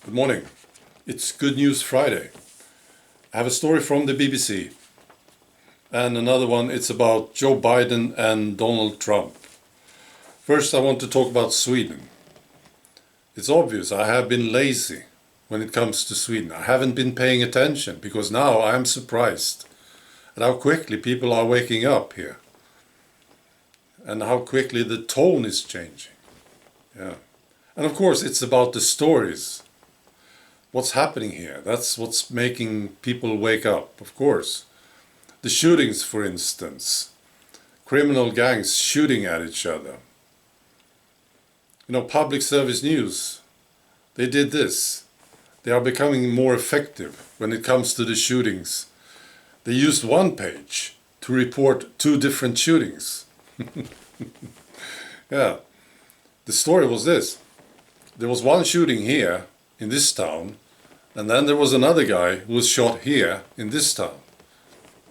Good morning. It's Good News Friday. I have a story from the BBC and another one. It's about Joe Biden and Donald Trump. First, I want to talk about Sweden. It's obvious I have been lazy when it comes to Sweden. I haven't been paying attention because now I am surprised at how quickly people are waking up here and how quickly the tone is changing. Yeah. And of course, it's about the stories. What's happening here? That's what's making people wake up, of course. The shootings, for instance. Criminal gangs shooting at each other. Public service news, they did this. They are becoming more effective when it comes to the shootings. They used one page to report 2 different shootings. Yeah. The story was this. There was one shooting here in this town, and then there was another guy who was shot here in this town.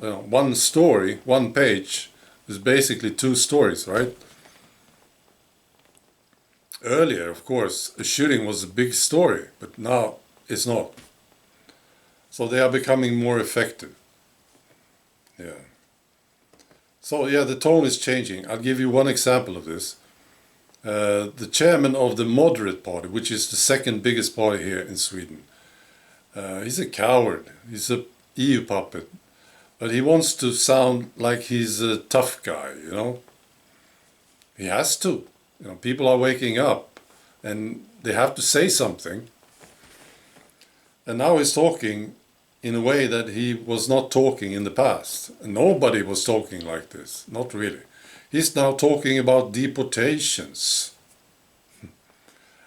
One story, one page, is basically 2 stories, right? Earlier, of course, a shooting was a big story, but now it's not. So they are becoming more effective. Yeah. So yeah, the tone is changing. I'll give you one example of this. The chairman of the moderate party, which is the second biggest party here in Sweden, he's a coward. He's a EU puppet. But he wants to sound like he's a tough guy, He has to. People are waking up and they have to say something. And now he's talking in a way that he was not talking in the past. Nobody was talking like this. Not really. He's now talking about deportations.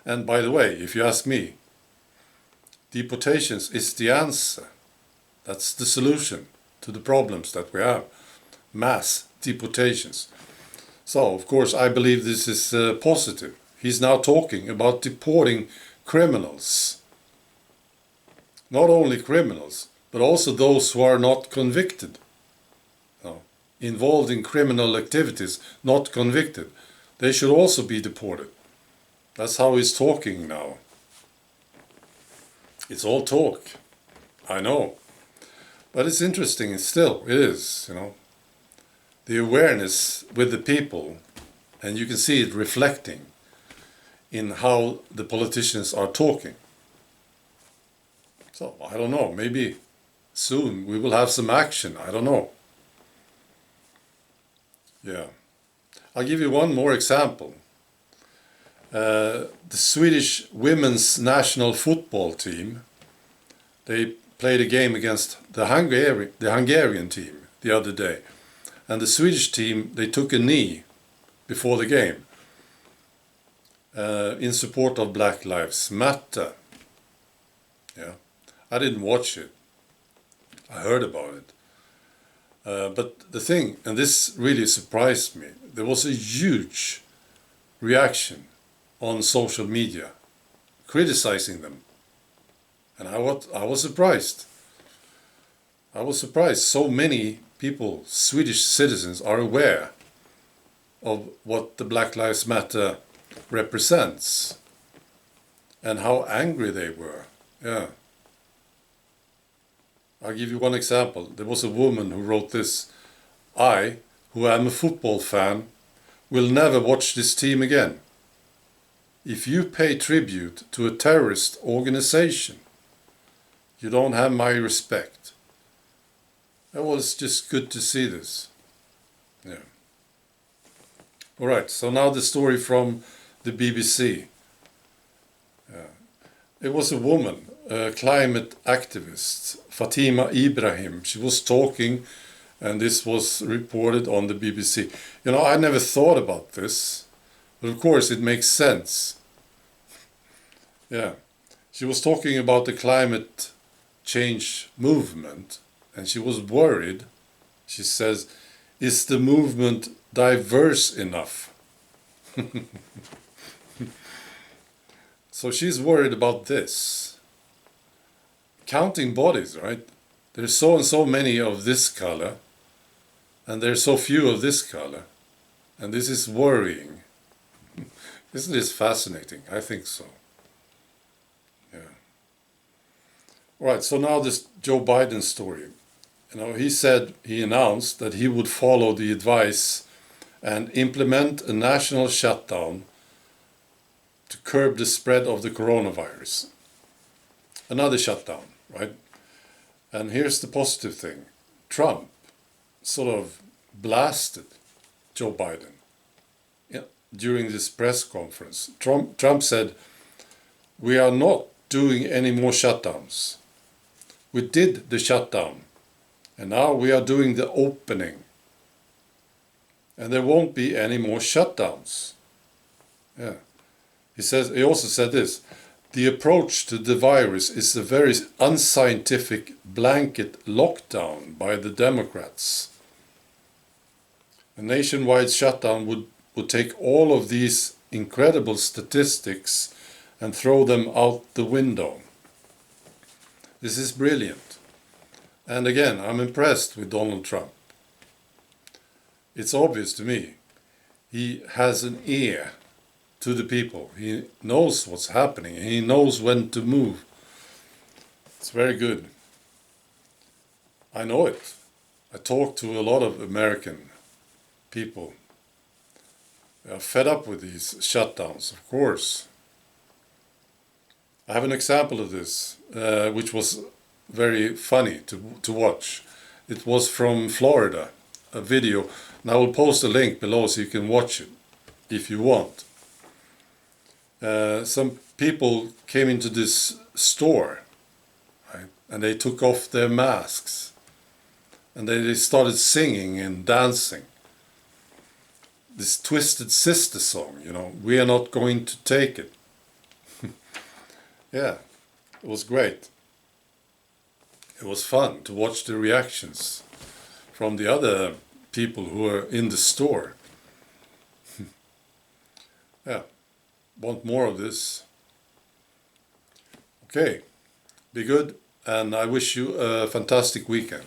And by the way, if you ask me, deportations is the answer. That's the solution to the problems that we have. Mass deportations. So, of course, I believe this is positive. He's now talking about deporting criminals. Not only criminals, but also those who are not convicted. Involved in criminal activities, not convicted. They should also be deported. That's how he's talking now. It's all talk. I know. But it's interesting still. It is, The awareness with the people, and you can see it reflecting in how the politicians are talking. So, I don't know, maybe soon we will have some action, I don't know. Yeah. I'll give you one more example. The Swedish women's national football team, they played a game against the Hungarian team the other day. And the Swedish team, they took a knee before the game in support of Black Lives Matter. Yeah, I didn't watch it. I heard about it. But the thing, and this really surprised me, there was a huge reaction on social media criticizing them. And I was surprised. I was surprised so many people, Swedish citizens, are aware of what the Black Lives Matter represents and how angry they were. Yeah. I'll give you one example. There was a woman who wrote this. I, who am a football fan, will never watch this team again. If you pay tribute to a terrorist organization, you don't have my respect. It was just good to see this. Yeah. All right, so now the story from the BBC. It was a woman, a climate activist, Fatima Ibrahim. She was talking, and this was reported on the BBC. I never thought about this, but of course it makes sense. Yeah. She was talking about the climate change movement, and she was worried. She says, is the movement diverse enough? So she's worried about this. Counting bodies, right? There's so and so many of this color, and there's so few of this color, and this is worrying. Isn't this fascinating? I think so. Yeah. Right, so now this Joe Biden story. He announced that he would follow the advice and implement a national shutdown to curb the spread of the coronavirus. Another shutdown, right? And here's the positive thing. Trump sort of blasted Joe Biden during this press conference. Trump said, "We are not doing any more shutdowns. We did the shutdown, and now we are doing the opening. And there won't be any more shutdowns." Yeah. He also said this: "The approach to the virus is a very unscientific blanket lockdown by the Democrats. A nationwide shutdown would take all of these incredible statistics and throw them out the window." This is brilliant. And again, I'm impressed with Donald Trump. It's obvious to me. He has an ear to the people. He knows what's happening. He knows when to move. It's very good. I know it. I talk to a lot of American people. They are fed up with these shutdowns, of course. I have an example of this, which was very funny to watch. It was from Florida, a video. And I will post a link below so you can watch it if you want. Some people came into this store, right? And they took off their masks. And they started singing and dancing. This Twisted Sister song, "We are not going to take it." Yeah, it was great. It was fun to watch the reactions from the other people who were in the store. Yeah, want more of this? Okay, be good, and I wish you a fantastic weekend.